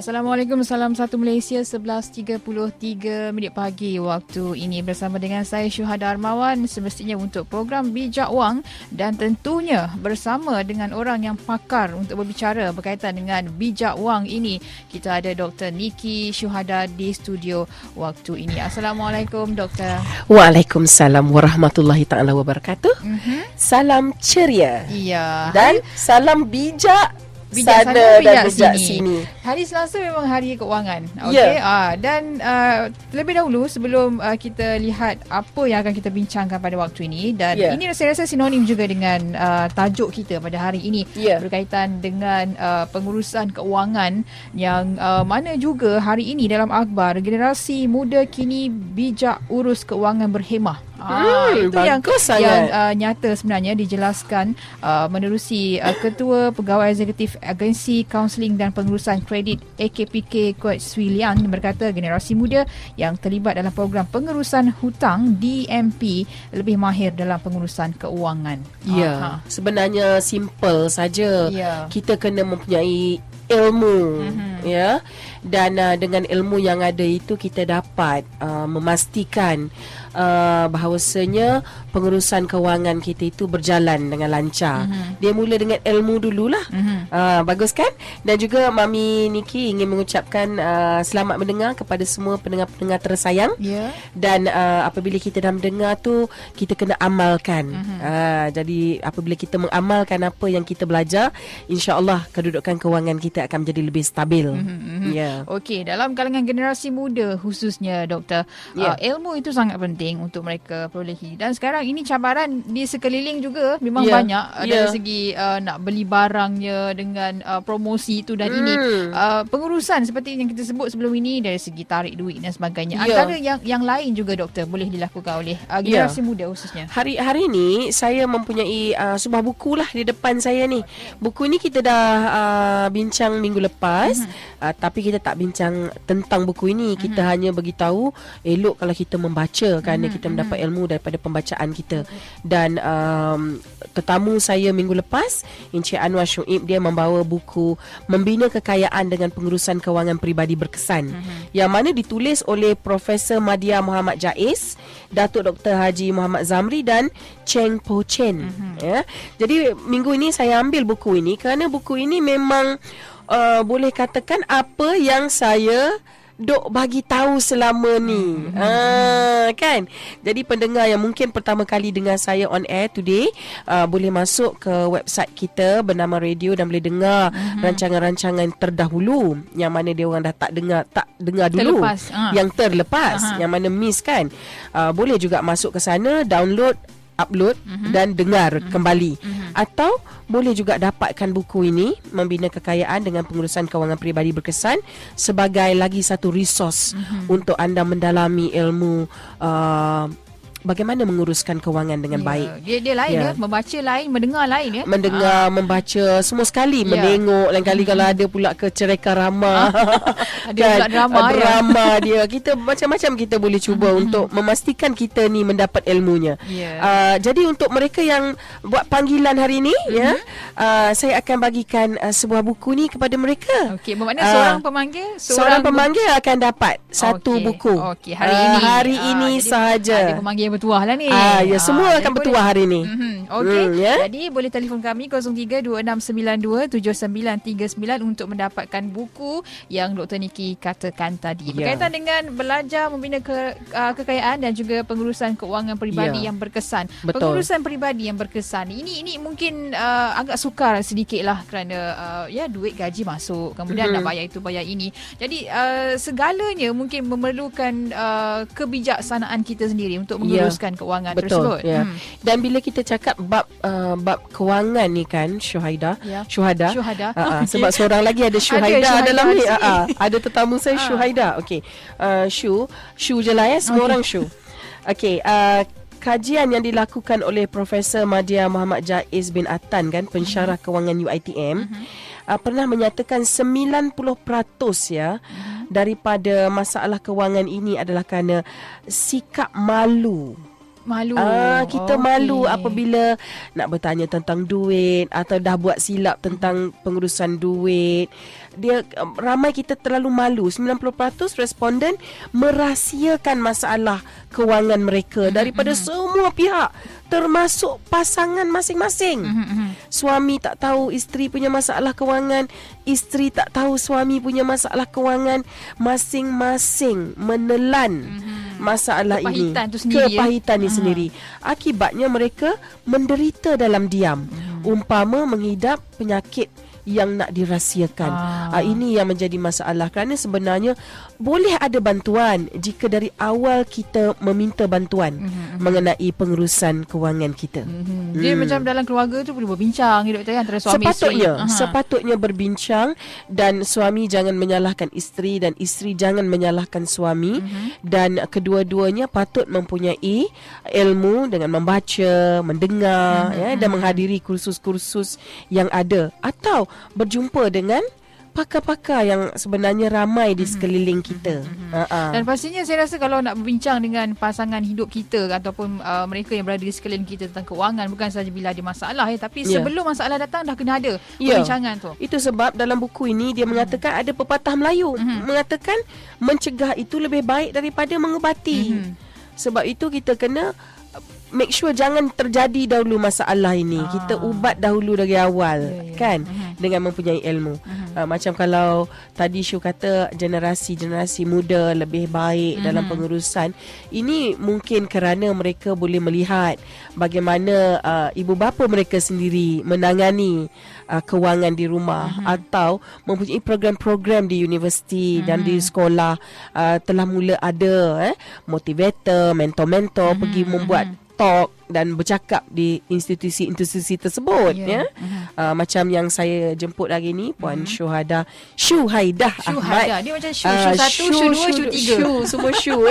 Assalamualaikum, salam satu Malaysia, 11.33 pagi waktu ini bersama dengan saya Syuhada Armawan, semestinya untuk program Bijak Wang dan tentunya bersama dengan orang yang pakar untuk berbicara berkaitan dengan Bijak Wang ini. Kita ada Dr. Niki Syuhada di studio waktu ini. Assalamualaikum Doktor. Waalaikumsalam warahmatullahi taala wabarakatuh. Salam ceria. Ya. Dan salam bijak. Bijak sana sana, dan bijak bijak sini. Hari Selasa memang hari keuangan. Okey. Dan terlebih dahulu sebelum kita lihat apa yang akan kita bincangkan pada waktu ini, dan ini saya rasa sinonim juga dengan tajuk kita pada hari ini, berkaitan dengan pengurusan keuangan yang mana juga hari ini dalam akhbar generasi muda kini bijak urus keuangan berhemah. Itu yang nyata sebenarnya dijelaskan menerusi Ketua Pegawai Eksekutif Agensi Kaunseling dan Pengurusan Kredit AKPK Kuat Swee Liang berkata generasi muda yang terlibat dalam program pengurusan hutang DMP lebih mahir dalam pengurusan keuangan. Ya, sebenarnya simple saja. Kita kena mempunyai ilmu, ya, dan dengan ilmu yang ada itu kita dapat memastikan bahawasanya pengurusan kewangan kita itu berjalan dengan lancar. Dia mula dengan ilmu dululah. Bagus kan? Dan juga Mami Niki ingin mengucapkan selamat mendengar kepada semua pendengar-pendengar tersayang. Dan apabila kita dah mendengar tu, kita kena amalkan. Jadi apabila kita mengamalkan apa yang kita belajar, insya-Allah kedudukan kewangan kita akan menjadi lebih stabil. Okey, dalam kalangan generasi muda khususnya Doktor, ilmu itu sangat penting untuk mereka perolehi. Dan sekarang ini cabaran di sekeliling juga memang banyak dari segi nak beli barangnya dengan promosi itu dan ini. Pengurusan seperti yang kita sebut sebelum ini dari segi tarik duit dan sebagainya. Antara yang lain juga Doktor boleh dilakukan oleh generasi muda khususnya. Hari ini saya mempunyai sebuah buku lah di depan saya ni. Buku ni kita dah bincang minggu lepas, tapi kita tak bincang tentang buku ini. Kita hanya bagi tahu elok kalau kita membaca kerana kita mendapat ilmu daripada pembacaan kita. Dan tetamu saya minggu lepas, Encik Anwar Shuib, dia membawa buku Membina Kekayaan dengan Pengurusan Kewangan Peribadi Berkesan, yang mana ditulis oleh Profesor Madya Muhammad Jaiz, Datuk Dr. Haji Muhammad Zamri dan Cheng Po Chen. Jadi minggu ini saya ambil buku ini kerana buku ini memang boleh katakan apa yang saya dok bagi tahu selama ni. Kan? Jadi pendengar yang mungkin pertama kali dengar saya on air today, boleh masuk ke website kita bernama radio dan boleh dengar rancangan-rancangan terdahulu yang mana dia orang dah tak dengar dulu, yang terlepas, yang mana miss kan. Boleh juga masuk ke sana, download, upload dan dengar kembali. Atau boleh juga dapatkan buku ini Membina Kekayaan dengan Pengurusan Kewangan Peribadi Berkesan sebagai lagi satu resource untuk anda mendalami ilmu bagaimana menguruskan kewangan dengan baik. Dia lain membaca lain, mendengar lain mendengar, membaca semua sekali, menengok lain kali kalau ada pula kecereka ramah. Ada pula drama dia. Kita macam-macam kita boleh cuba untuk memastikan kita ni mendapat ilmunya. Jadi untuk mereka yang buat panggilan hari ni, saya akan bagikan sebuah buku ni kepada mereka. Okey, bermakna seorang pemanggil akan dapat satu buku. Okey, hari ini sahaja. Ada pemanggil bertuah lah ni. Semua akan bertuah hari ni. Okey. Jadi boleh telefon kami 0326927939 untuk mendapatkan buku yang Dr. Niki katakan tadi. Berkaitan dengan belajar membina kekayaan dan juga pengurusan keuangan peribadi yang berkesan. Pengurusan peribadi yang berkesan. Ini mungkin agak sukar sedikit lah kerana duit gaji masuk, kemudian nak bayar itu bayar ini. Jadi segalanya mungkin memerlukan kebijaksanaan kita sendiri untuk menguruskan keuangan tersebut. Dan bila kita cakap bab kewangan ni kan Syuhada. Sebab seorang lagi ada Syuhada dalam ni. Ada tetamu saya Syuhada. Okey. Syu je lah semua orang Syu. Okey. Kajian yang dilakukan oleh Profesor Madya Muhammad Jaiz bin Atan kan, pensyarah kewangan UiTM, pernah menyatakan 90% daripada masalah kewangan ini adalah kerana sikap malu Malu. Kita malu apabila nak bertanya tentang duit atau dah buat silap tentang pengurusan duit. Ramai kita terlalu malu. 90% responden merahsiakan masalah kewangan mereka daripada semua pihak, termasuk pasangan masing-masing. Suami tak tahu isteri punya masalah kewangan, isteri tak tahu suami punya masalah kewangan. Masing-masing menelan masalah kepahitan ini sendiri. Akibatnya mereka menderita dalam diam, umpama mengidap penyakit yang nak dirahsiakan. Ini yang menjadi masalah, kerana sebenarnya boleh ada bantuan jika dari awal kita meminta bantuan mengenai pengurusan kewangan kita. Dia macam dalam keluarga tu perlu berbincang doktor, antara suami isteri. Sepatutnya berbincang, dan suami jangan menyalahkan isteri dan isteri jangan menyalahkan suami, dan kedua-duanya patut mempunyai ilmu dengan membaca, mendengar dan menghadiri kursus-kursus yang ada, atau berjumpa dengan pakar-pakar yang sebenarnya ramai di sekeliling kita. Dan pastinya saya rasa kalau nak berbincang dengan pasangan hidup kita ataupun mereka yang berada di sekeliling kita tentang kewangan, bukan sahaja bila ada masalah tapi sebelum masalah datang dah kena ada perbincangan tu. Itu sebab dalam buku ini dia mengatakan ada pepatah Melayu mengatakan mencegah itu lebih baik daripada mengubati. Sebab itu kita kena make sure jangan terjadi dahulu masalah ini. Kita ubat dahulu dari awal, kan? Dengan mempunyai ilmu. Macam kalau tadi Syu kata generasi muda lebih baik dalam pengurusan, ini mungkin kerana mereka boleh melihat bagaimana ibu bapa mereka sendiri menangani kewangan di rumah, atau mempunyai program-program di universiti dan di sekolah telah mula ada motivator, mentor-mentor pergi membuat talk dan bercakap di institusi-institusi tersebut. Macam yang saya jemput hari ni, Puan Syuhaidah Ahmad. Dia macam Syu 1, Syu 2, Syu 3. Semua Syu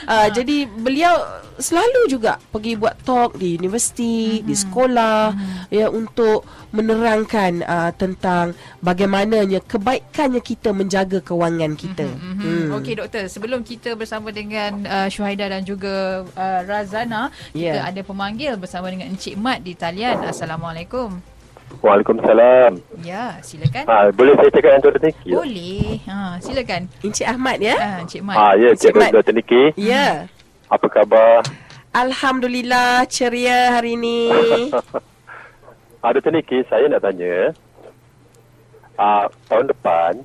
Jadi beliau selalu juga pergi buat talk di universiti, di sekolah, untuk menerangkan tentang bagaimananya kebaikannya kita menjaga kewangan kita. Okey doktor, sebelum kita bersama dengan Syuhaidah dan juga Razana, kita ada pemanggil bersama dengan Encik Mat di talian. Assalamualaikum. Waalaikumsalam. Ya, silakan. Boleh saya cakap dengan Dr. Niki? Boleh. Silakan. Encik Ahmad ya? Encik Mat. Ya, Dr. Niki. Ya. Apa khabar? Alhamdulillah, ceria hari ini. Dr. Niki, saya nak tanya. Tahun depan,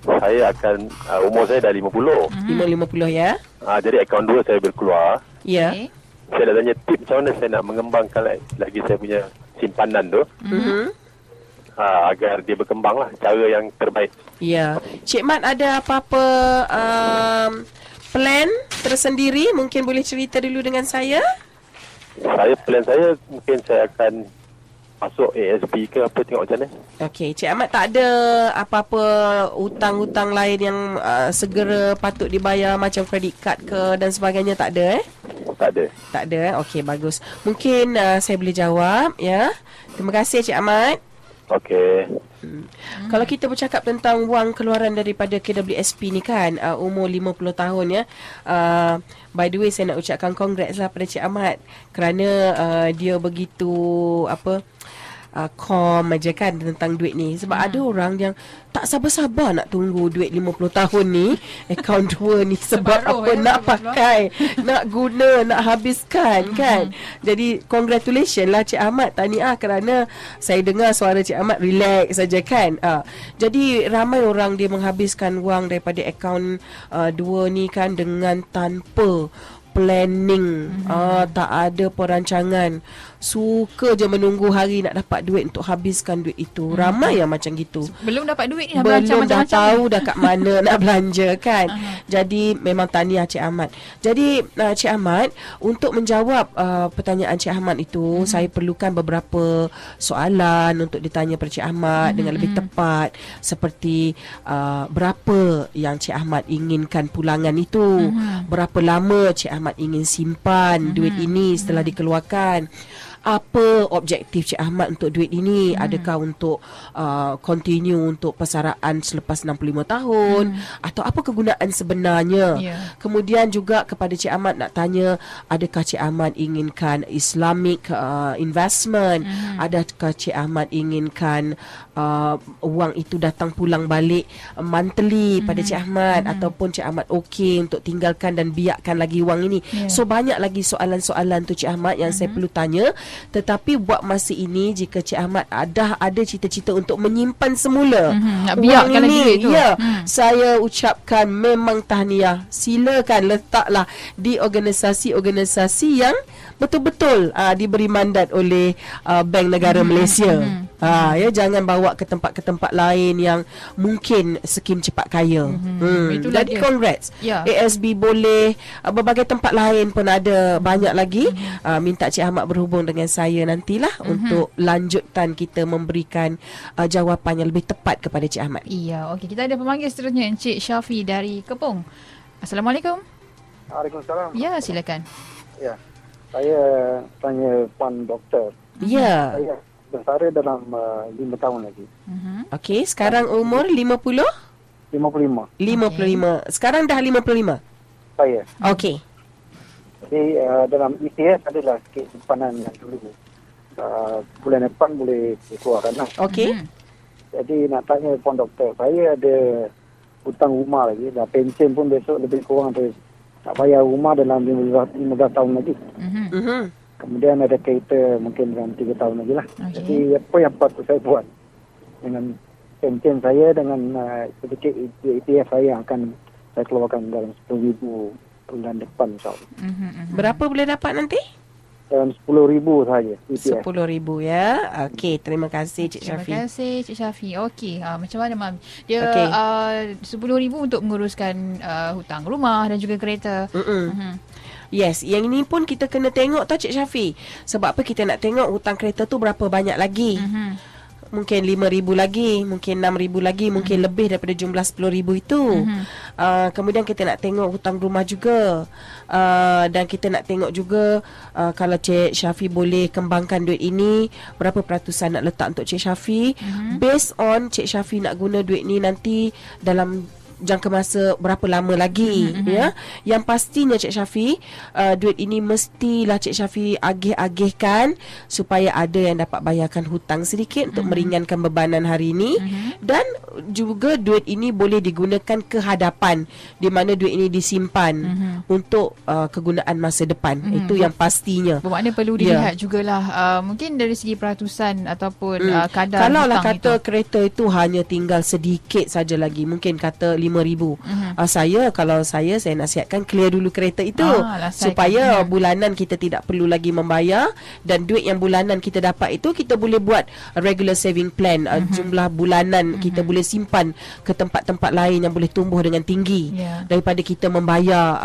saya akan, umur saya dah 50. 50 ya? Jadi akaun 2 saya berkeluar. Ya. Okay. Saya nak tanya tip macam mana saya nak mengembangkan lagi saya punya simpanan tu. Agar dia berkembang lah, cara yang terbaik. Ya. Cik Mat ada apa-apa plan tersendiri? Mungkin boleh cerita dulu dengan saya. Plan saya mungkin saya akan masuk ASB ke apa, tengok macam mana. Okey, Cik Ahmad tak ada apa-apa hutang-hutang lain yang segera patut dibayar macam credit card ke dan sebagainya, tak ada Tak ada. Okey, bagus. Mungkin saya boleh jawab ya. Terima kasih Cik Ahmad. Okey. Kalau kita bercakap tentang wang keluaran daripada KWSP ni kan, umur 50 tahun ya. By the way, saya nak ucapkan congrats lah pada Cik Ahmad kerana dia begitu calm aja kan tentang duit ni. Sebab ada orang yang tak sabar-sabar nak tunggu duit 50 tahun ni, akaun 2 ni sebab apa nak pakai, nak guna, nak habiskan kan. Jadi congratulations lah Cik Ahmad, tahniah kerana saya dengar suara Cik Ahmad relax saja kan. Jadi ramai orang dia menghabiskan wang daripada akaun 2 ni kan dengan tanpa planning, tak ada perancangan, suka je menunggu hari nak dapat duit untuk habiskan duit itu. Ramai yang macam gitu. Belum dapat duit ni dah belum dah tahu dah kat mana nak belanja kan. Jadi memang tahniah Cik Ahmad. Jadi Cik Ahmad, untuk menjawab pertanyaan Cik Ahmad itu, saya perlukan beberapa soalan untuk ditanya pada Cik Ahmad dengan lebih tepat, seperti berapa yang Cik Ahmad inginkan pulangan itu, berapa lama Cik Ahmad ingin simpan duit ini setelah dikeluarkan, apa objektif Cik Ahmad untuk duit ini? Adakah untuk continue untuk persaraan selepas 65 tahun atau apa kegunaan sebenarnya? Kemudian juga kepada Cik Ahmad nak tanya, adakah Cik Ahmad inginkan Islamic investment? Adakah Cik Ahmad inginkan wang itu datang pulang balik monthly pada Cik Ahmad, ataupun Cik Ahmad okey untuk tinggalkan dan biarkan lagi wang ini? So banyak lagi soalan-soalan tu Cik Ahmad yang saya perlu tanya. Tetapi buat masa ini, jika Cik Ahmad ada cita-cita untuk menyimpan semula nak biarkan lagi duit tu, saya ucapkan memang tahniah. Silakan letaklah di organisasi-organisasi yang betul-betul diberi mandat oleh Bank Negara Malaysia. Jangan bawa ke tempat lain yang mungkin skim cepat kaya. Jadi congrats. ASB boleh, berbagai tempat lain pun ada, banyak lagi. Minta Cik Ahmad berhubung dengan saya nantilah untuk lanjutkan kita memberikan jawapan yang lebih tepat kepada Cik Ahmad. Okey, kita ada pemanggil seterusnya, Encik Syafi dari Kepong. Assalamualaikum. Waalaikumsalam. Ya, silakan. Ya, saya tanya Puan Doktor. Ya. Saya bersara dalam 5 tahun lagi. Okey, sekarang umur 50? 55. 55. Sekarang dah 55? Saya. Okey. Jadi dalam ETS adalah sikit simpanan yang dulu. Bulan depan boleh keluarkan lah. Okey. Jadi nak tanya Puan Doktor, saya ada hutang rumah lagi. Dah pension pun besok lebih kurang nak bayar rumah dalam 15 tahun lagi. Kemudian ada kereta mungkin dalam 3 tahun lagi lah. Jadi apa yang patut saya buat dengan pension saya, dengan sedikit ETF saya yang akan saya keluarkan dalam 10,000 bulan depan, insyaAllah. Berapa boleh dapat nanti? Dalam 10,000 sahaja ETF. 10,000 ya. Okey, terima kasih Cik Syafi. Terima kasih Cik Syafi. Okey, macam mana Mam? Dia 10,000 untuk menguruskan hutang rumah dan juga kereta. Yes, yang ini pun kita kena tengok tau Cik Syafi. Sebab apa kita nak tengok hutang kereta tu berapa banyak lagi. Mungkin 5,000 lagi, mungkin 6,000 lagi, mungkin lebih daripada jumlah 10,000 itu. Kemudian kita nak tengok hutang rumah juga. Dan kita nak tengok juga kalau Cik Syafi boleh kembangkan duit ini, berapa peratusan nak letak untuk Cik Syafi. Based on Cik Syafi nak guna duit ni nanti dalam jangka masa berapa lama lagi, ya. Yang pastinya Cik Syafi, duit ini mestilah Cik Syafi agih-agihkan supaya ada yang dapat bayarkan hutang sedikit untuk meringankan bebanan hari ini. Dan juga duit ini boleh digunakan ke hadapan, di mana duit ini disimpan untuk kegunaan masa depan. Itu yang pastinya. Bermakna perlu dilihat jugalah mungkin dari segi peratusan ataupun kadar kalau hutang lah kata itu. kereta itu hanya tinggal sedikit saja lagi, mungkin kata 5,000. Kalau saya nasihatkan clear dulu kereta itu, supaya bulanan kita tidak perlu lagi membayar, dan duit yang bulanan kita dapat itu kita boleh buat regular saving plan. Jumlah bulanan kita boleh simpan ke tempat-tempat lain yang boleh tumbuh dengan tinggi daripada kita membayar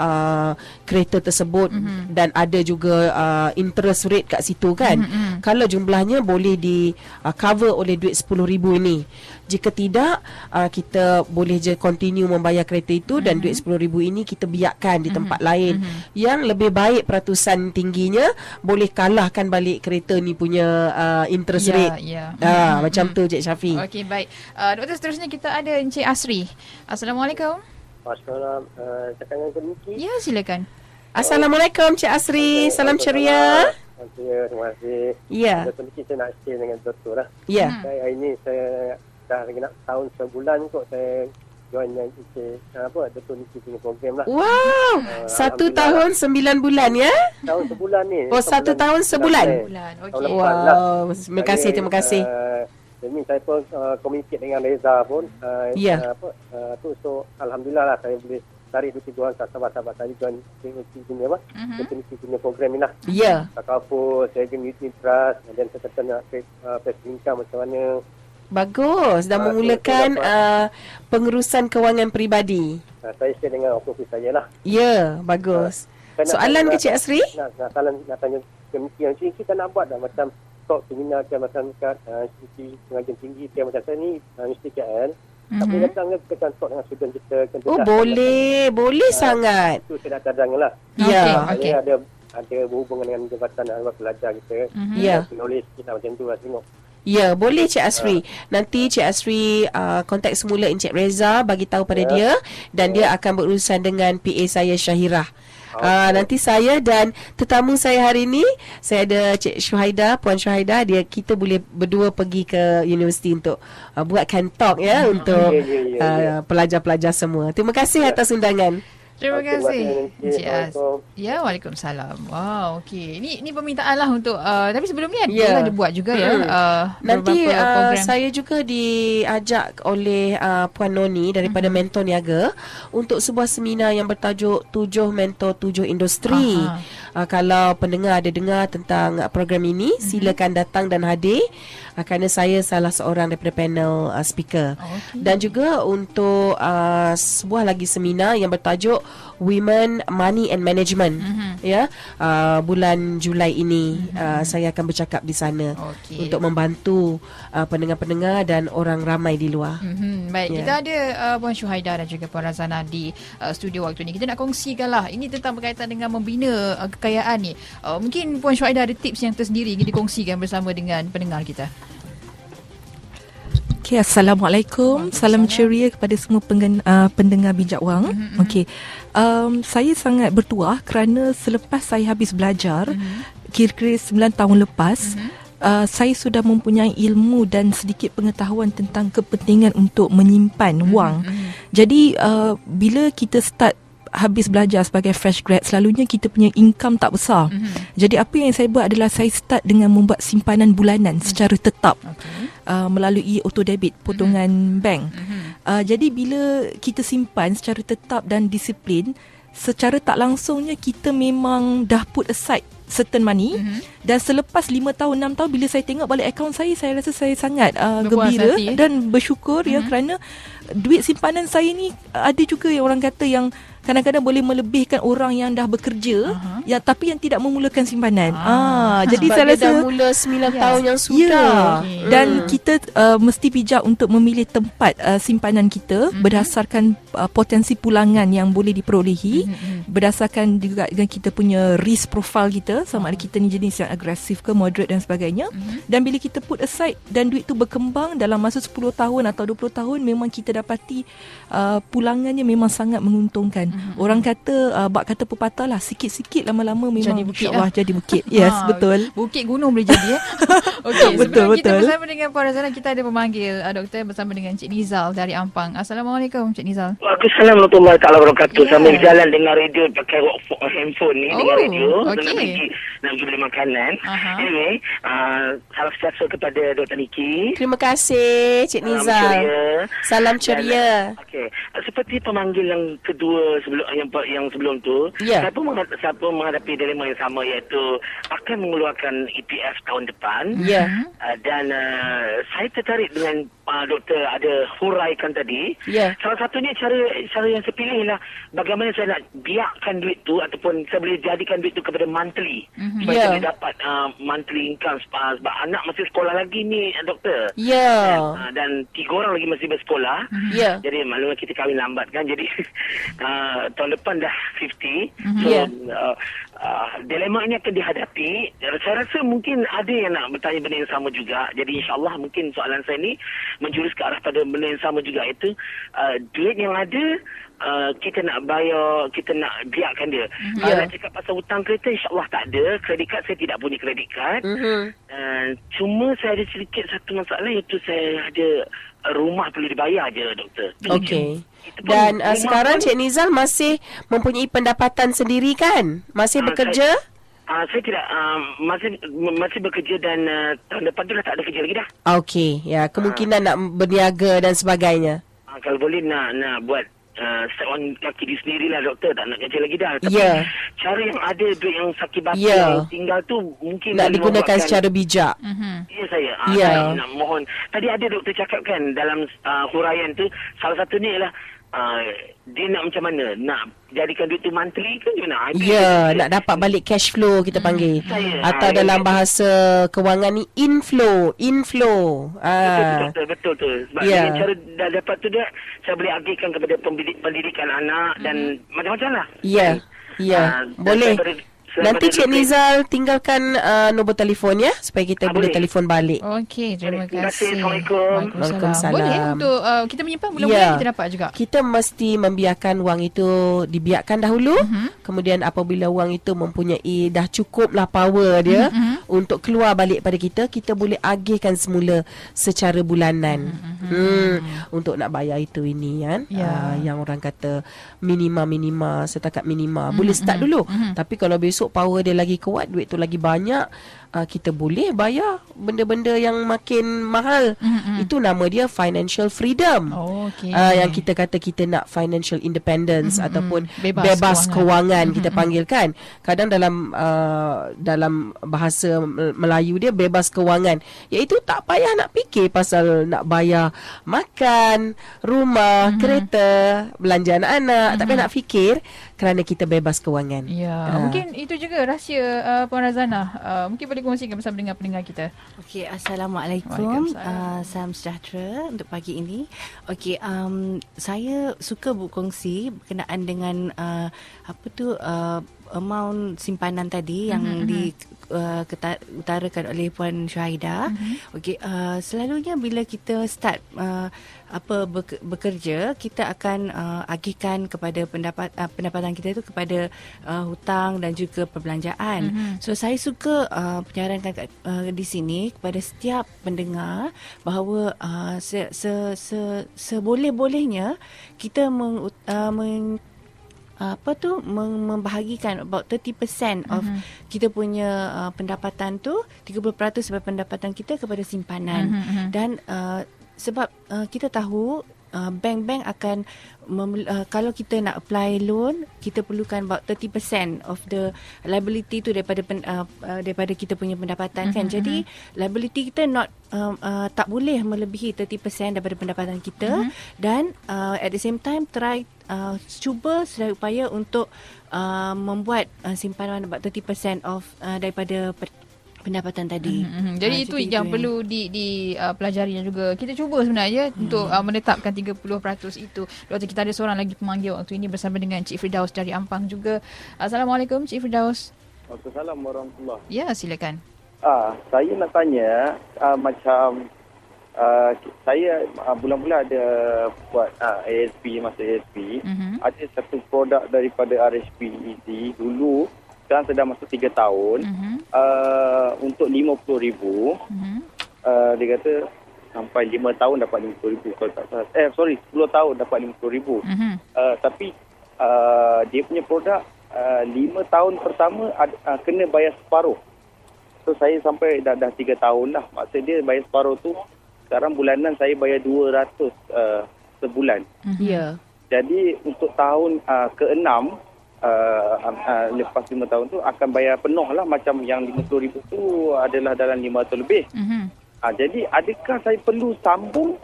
kereta tersebut. Dan ada juga interest rate kat situ kan. Kalau jumlahnya boleh di cover oleh duit 10,000 ini. Jika tidak, kita boleh je continue membayar kereta itu, dan duit 10,000 ini kita biarkan di tempat lain yang lebih baik peratusan tingginya, boleh kalahkan balik kereta ni punya interest rate. Macam tu Cik Syafi. Okey, baik. Doktor, seterusnya kita ada Encik Asri. Assalamualaikum. Assalamualaikum. Cakap dengan Niki. Ya, silakan. Assalamualaikum Cik Asri. Salam ceria. Terima kasih. Ya. Doktor Niki, saya nak share dengan doktor lah. Ya. Saya hari ni saya dah lagi nak tahun sebulan kot saya join dengan Doktor Niki punya program lah. Wow. 1 tahun 9 bulan ya? Tahun sebulan ni. Oh, 1 tahun sebulan. Okey. Wow. Terima kasih, terima kasih. Jadi saya pun communicate dengan Reza pun. So alhamdulillah lah saya boleh tarik duit dua orang sahabat-sahabat saya join punya Doktor Niki punya program ni lah. Ya. Kakak saya join Unit Trust, dan saya kata nak passive income macam mana. Bagus. Dah memulakan pengurusan kewangan peribadi. Saya share dengan office saya lah. Ya, bagus. Soalan ke Cik Asri? Nak tanya yang kita nak buat dah macam talk seminar ke macam kat institusi pengajian tinggi ke macam saya ni Universiti KL. Tapi datang kita kan talk dengan student kita. Oh, boleh. Boleh sangat. Itu saya nak cadang lah. Ya. Saya ada ada berhubungan dengan jabatan awak pelajar kita. Knowledge kita macam tu lah tengok. Ya, boleh Cik Asri. Nanti Cik Asri kontak semula Encik Reza, bagi tahu pada dia, dan dia akan berurusan dengan PA saya Syahirah. Nanti saya dan tetamu saya hari ini, saya ada Cik Syuhaida, Puan Syuhaida, kita boleh berdua pergi ke universiti untuk buatkan talk untuk pelajar-pelajar semua. Terima kasih atas undangan. Terima kasih Encik As. Ya, waalaikumsalam. Wow, okey. Ini permintaan lah untuk tapi sebelum ni ada buat juga nanti saya juga diajak oleh Puan Noni daripada Mentor Niaga untuk sebuah seminar yang bertajuk 7 Mentor 7 Industri. Kalau pendengar ada dengar tentang program ini, silakan datang dan hadir. Kerana saya salah seorang daripada panel speaker. Dan juga untuk sebuah lagi seminar yang bertajuk Women, Money and Management. Bulan Julai ini saya akan bercakap di sana untuk membantu pendengar-pendengar dan orang ramai di luar. Baik, kita ada Puan Syuhaida dan juga Puan Razana di studio waktu ni. Kita nak kongsikan lah, ini tentang berkaitan dengan membina kekayaan ni. Mungkin Puan Syuhaida ada tips yang tersendiri ingin dikongsikan bersama dengan pendengar kita. Okay, Assalamualaikum. Salam ceria kepada semua pendengar Bijak Wang. Okay, saya sangat bertuah kerana selepas saya habis belajar, kira-kira 9 tahun lepas, saya sudah mempunyai ilmu dan sedikit pengetahuan tentang kepentingan untuk menyimpan wang. Jadi, bila kita start habis belajar sebagai fresh grad, selalunya kita punya income tak besar. Jadi apa yang saya buat adalah saya start dengan membuat simpanan bulanan secara tetap melalui auto debit, potongan bank. Jadi bila kita simpan secara tetap dan disiplin, secara tak langsungnya kita memang dah put aside certain money. Dan selepas 5 tahun, 6 tahun, bila saya tengok balik akaun saya rasa saya sangat gembira dan bersyukur kerana duit simpanan saya ni ada juga yang orang kata yang kadang-kadang boleh melebihkan orang yang dah bekerja, tapi yang tidak memulakan simpanan. Jadi saya rasa dah mula 9 tahun yang sudah. Dan kita mesti bijak untuk memilih tempat simpanan kita berdasarkan potensi pulangan yang boleh diperolehi, berdasarkan juga dengan kita punya risk profile kita, sama ada kita ni jenis yang agresif ke moderate dan sebagainya. Dan bila kita put aside dan duit tu berkembang dalam masa 10 tahun atau 20 tahun, memang kita dapati pulangannya memang sangat menguntungkan. Orang kata, bak kata pepatah lah, sikit-sikit lama-lama memang jadi bukit jadi bukit. Yes, betul. Bukit gunung boleh jadi. Okey, sebelum kita bersama dengan Puan Razana, kita ada pemanggil doktor bersama dengan Cik Nizal dari Ampang. Assalamualaikum Cik Nizal. Waalaikumsalam warahmatullahi wabarakatuh. Sambil jalan dengar radio pakai handphone ni, dengar radio, nak pergi beli makanan. Anyway, salam sejahtera kepada Dr. Niki. Terima kasih Cik Nizal. Salam ceria. Okey, seperti pemanggil yang kedua yang sebelum tu, saya pun menghadapi dilema yang sama, iaitu akan mengeluarkan EPF tahun depan. Dan saya tertarik dengan doktor ada huraikan tadi. Salah satunya cara yang saya pilih lah, bagaimana saya nak biarkan duit tu, ataupun saya boleh jadikan duit tu kepada monthly, supaya saya boleh dapat monthly income sebab anak masih sekolah lagi ni doktor. Dan 3 orang lagi masih bersekolah. Jadi maknanya kita kahwin lambat kan, jadi tahun depan dah 50. Dilema ini akan dihadapi. Saya rasa mungkin ada yang nak bertanya benda yang sama juga. Jadi insyaAllah mungkin soalan saya ni menjurus ke arah pada benda yang sama juga, iaitu duit yang ada, kita nak bayar, kita nak biarkan dia. Nak cakap pasal hutang kereta, insyaAllah tak ada. Kredit kad, saya tidak punya kredit kad. Cuma saya ada sedikit satu masalah, iaitu saya ada rumah perlu dibayar je doktor. Okey. Dan sekarang Cik Nizal masih mempunyai pendapatan sendiri kan? Masih bekerja? Saya tidak, masih bekerja dan tahun depan tu dah tak ada kerja lagi dah. Okey, ya, kemungkinan nak berniaga dan sebagainya. Kalau boleh nak buat step on kaki dia sendirilah doktor, tak nak kerja lagi dah. Tapi cara yang ada, duit yang sakit-baki yang tinggal tu mungkin nak digunakan secara bijak. Ya saya. Saya nak mohon. Tadi ada doktor cakap kan dalam huraian tu, salah satunya ialah dia nak macam mana, nak jadikan duit tu monthly ke gimana? Nak dapat balik cash flow kita panggil. Atau dalam bahasa kewangan ni inflow. Betul tu. Sebab dengan cara dah dapat tu dia, saya boleh agihkan kepada pendidikan anak dan macam-macam lah. Boleh. Nanti Cik Nizal tinggalkan nombor telefon ya, supaya kita boleh telefon balik. Okey, terima kasih. Assalamualaikum. Waalaikumsalam. Boleh untuk kita menyimpan bulan-bulan kita dapat juga. Kita mesti membiarkan wang itu dibiarkan dahulu. Kemudian apabila wang itu mempunyai dah cukup lah power dia untuk keluar balik pada kita, kita boleh agihkan semula secara bulanan. Untuk nak bayar itu ini kan. Yang orang kata minima setakat minima. Boleh start dulu. Tapi kalau besok power dia lagi kuat, duit tu lagi banyak, kita boleh bayar benda-benda yang makin mahal. Itu nama dia financial freedom. Yang kita kata kita nak financial independence ataupun bebas kewangan kita panggilkan. Kadang dalam bahasa Melayu dia bebas kewangan, iaitu tak payah nak fikir pasal nak bayar makan, rumah, kereta, belanja anak-anak. Tak payah nak fikir kerana kita bebas kewangan. Mungkin itu juga rahsia Puan Razana. Mungkin boleh kongsikan bersama dengan pendengar kita. Okey, Assalamualaikum. Salam sejahtera untuk pagi ini. Okey, saya suka berkongsi berkenaan dengan amount simpanan tadi yang diutarakan oleh Puan Syahida. Okey, selalunya bila kita start bekerja, kita akan agihkan kepada pendapatan kita itu kepada hutang dan juga perbelanjaan. So saya suka menyarankan di sini kepada setiap pendengar bahawa seboleh-bolehnya kita membahagikan about 30% of kita punya pendapatan tu, 30% daripada pendapatan kita kepada simpanan. Dan sebab kita tahu bank-bank akan kalau kita nak apply loan, kita perlukan about 30% of the liability tu daripada kita punya pendapatan kan. Jadi liability kita tak boleh melebihi 30% daripada pendapatan kita. Dan at the same time cuba sedaya upaya untuk membuat simpanan about 30% of daripada pendapatan tadi. Jadi itu yang perlu dipelajari juga. Kita cuba sebenarnya untuk menetapkan 30% itu. Doktor, kita ada seorang lagi pemanggil waktu ini bersama dengan Cik Firdaus dari Ampang juga. Assalamualaikum Cik Firdaus. Waalaikumsalam warahmatullahi. Ya, silakan. Saya nak tanya macam saya bulan-bulan ada buat ASP, masa ASP. Ada satu produk daripada RHP Easy dulu, sekarang sedang masuk 3 tahun, untuk RM50,000. Dia kata sampai 5 tahun dapat RM50,000 kalau tak salah. 10 tahun dapat RM50,000. Tapi dia punya produk 5 tahun pertama kena bayar separuh. So saya sampai dah 3 tahun lah. Maksud dia bayar separuh tu, sekarang bulanan saya bayar 200 sebulan. Jadi untuk tahun ke-6, lepas 5 tahun tu akan bayar penuh lah. Macam yang RM50,000 tu adalah dalam RM500 lebih. Jadi adakah saya perlu sambung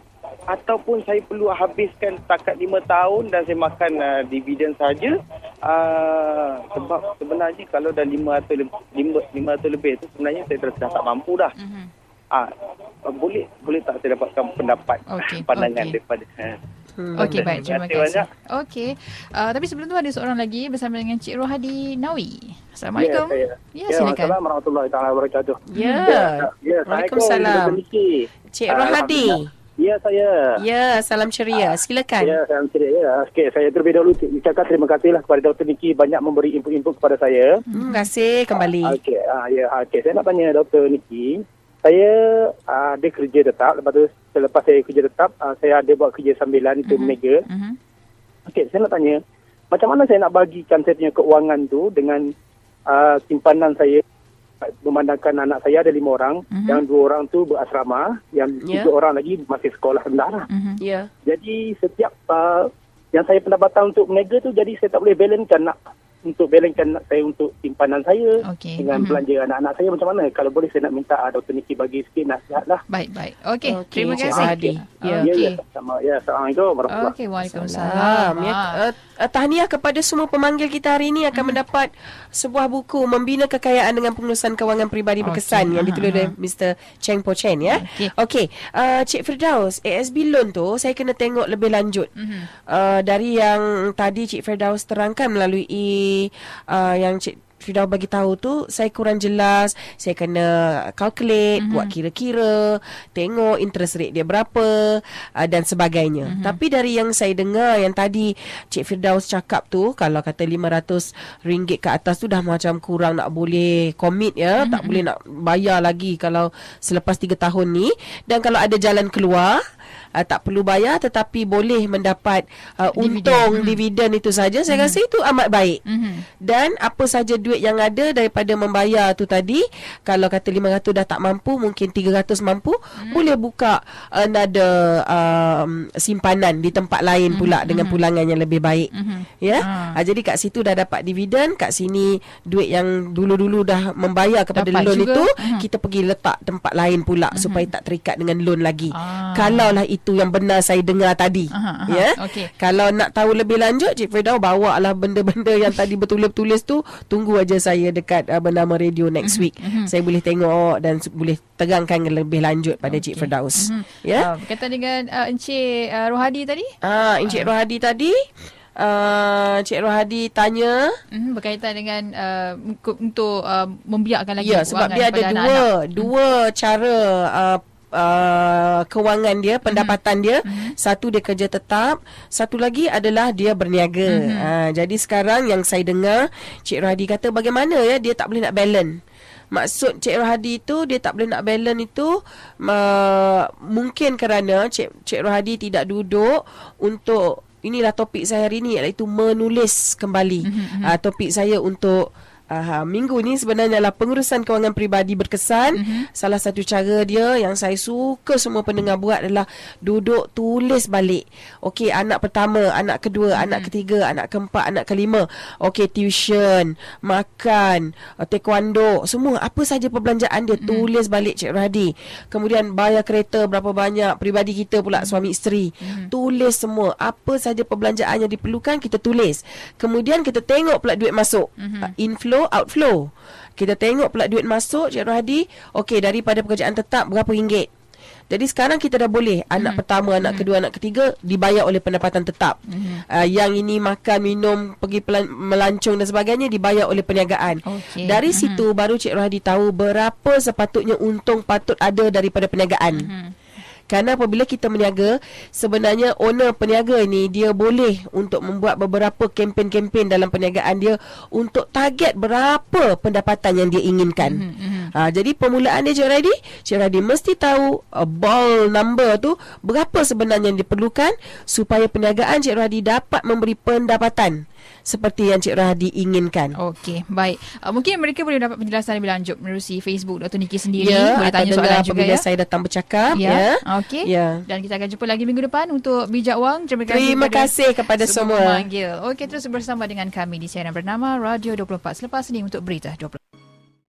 ataupun saya perlu habiskan setakat 5 tahun dan saya makan dividen saja? Sebab sebenarnya kalau dah 500 lebih tu sebenarnya saya dah tak mampu dah. Boleh tak saya dapatkan pendapat, pandangan daripada Okey, baik. Terima kasih. Okey. Tapi sebelum tu ada seorang lagi bersama dengan Cik Rohadi Nawi. Assalamualaikum. Silakan. Assalamualaikum warahmatullahi wabarakatuh. Waalaikumsalam. Cik Rohadi. Ya, saya. Ya, salam ceria. Silakan. Ya, salam ceria. Okey, saya terlebih dahulu ucapkan terima kasihlah kepada Dr. Niki banyak memberi input-input kepada saya. Terima kasih kembali. Okey, saya nak tanya Dr. Niki. Saya ada kerja tetap. Lepas tu selepas saya kerja tetap, saya ada buat kerja sambilan itu mega. Okey, saya nak tanya, macam mana saya nak bagikan saya punya keuangan tu dengan simpanan saya, memandangkan anak saya ada 5 orang, yang 2 orang tu berasrama, yang 3 orang lagi masih sekolah rendah lah. Jadi setiap yang saya pendapatan untuk mega tu, jadi saya tak boleh balancekan saya untuk simpanan saya dengan belanja anak-anak saya. Macam mana? Kalau boleh saya nak minta Dr. Niki bagi sikit nasihat lah. Baik. Okey, terima kasih. Assalamualaikum warahmatullahi wabarakatuh. Waalaikumsalam. Tahniah kepada semua pemanggil kita hari ini akan mendapat sebuah buku Membina Kekayaan dengan Pengurusan Kewangan Peribadi Berkesan yang ditulis oleh Mr. Cheng Po Chen ya. Okey. Cik Firdaus, ASB loan tu saya kena tengok lebih lanjut. Dari yang tadi Cik Firdaus terangkan melalui yang Cik Firdaus bagi tahu tu saya kurang jelas. Saya kena calculate, buat kira-kira, tengok interest rate dia berapa dan sebagainya. Tapi dari yang saya dengar yang tadi Cik Firdaus cakap tu, kalau kata RM500 ke atas tu dah macam kurang nak boleh commit ya, tak boleh nak bayar lagi kalau selepas 3 tahun ni. Dan kalau ada jalan keluar, tak perlu bayar tetapi boleh mendapat untung dividen itu saja, saya rasa itu amat baik. Dan apa saja duit yang ada daripada membayar tu tadi, kalau kata 500 dah tak mampu, mungkin 300 mampu, boleh buka another simpanan di tempat lain pula dengan pulangan yang lebih baik. Jadi kat situ dah dapat dividen, kat sini duit yang dulu-dulu dah membayar kepada dapat loan juga. Itu kita pergi letak tempat lain pula supaya tak terikat dengan loan lagi. Kalaulah itu yang benar saya dengar tadi. Kalau nak tahu lebih lanjut, Cik Firdaus bawa lah benda-benda yang tadi betul-betul tulis tu. Tunggu aja saya dekat bernama radio next week. Saya boleh tengok dan boleh terangkan lebih lanjut pada Cik Firdaus. Berkaitan dengan Encik Rohadi tadi. Encik Rohadi tadi, Cik Rohadi tanya berkaitan dengan untuk membiakkan lagi sebab dia ada dua cara kewangan dia, pendapatan dia. Satu dia kerja tetap, satu lagi adalah dia berniaga. Jadi sekarang yang saya dengar Cik Rohadi kata bagaimana ya dia tak boleh nak balance. Maksud Cik Rohadi itu dia tak boleh nak balance itu mungkin kerana Cik Rohadi tidak duduk untuk, inilah topik saya hari ini, iaitu menulis kembali. Topik saya untuk minggu ni sebenarnya adalah pengurusan kewangan peribadi berkesan. Salah satu cara dia yang saya suka semua pendengar buat adalah duduk tulis balik. Okey, anak pertama, anak kedua, anak ketiga, anak keempat, anak kelima. Okey, tuition, makan, taekwondo, semua apa saja perbelanjaan dia tulis balik Cik Rohadi. Kemudian bayar kereta berapa banyak, peribadi kita pula suami isteri. Tulis semua apa saja perbelanjaan yang diperlukan, kita tulis. Kemudian kita tengok pula duit masuk. Inflow, outflow. Kita tengok pula duit masuk Cik Rohadi. Okey, daripada pekerjaan tetap berapa ringgit. Jadi sekarang kita dah boleh anak pertama, anak kedua, anak ketiga dibayar oleh pendapatan tetap. Yang ini makan, minum, pergi melancong dan sebagainya dibayar oleh perniagaan. Dari situ baru Cik Rohadi tahu berapa sepatutnya untung patut ada daripada perniagaan. Kerana apabila kita meniaga, sebenarnya owner peniaga ni dia boleh untuk membuat beberapa kempen-kempen dalam perniagaan dia untuk target berapa pendapatan yang dia inginkan. Jadi permulaan dia Cik Rohadi mesti tahu ball number tu berapa sebenarnya yang diperlukan supaya perniagaan Cik Rohadi dapat memberi pendapatan seperti yang Cik Rohadi inginkan. Okey, baik. Mungkin mereka boleh dapat penjelasan lebih lanjut menerusi Facebook Dr. Niki sendiri. Boleh tanya soalan juga ya. Saya datang bercakap. Okey. Dan kita akan jumpa lagi minggu depan untuk Bijak Wang. Terima kasih kepada semua. Okey, terus bersama dengan kami di siaran bernama Radio 24 selepas ini untuk Berita 24.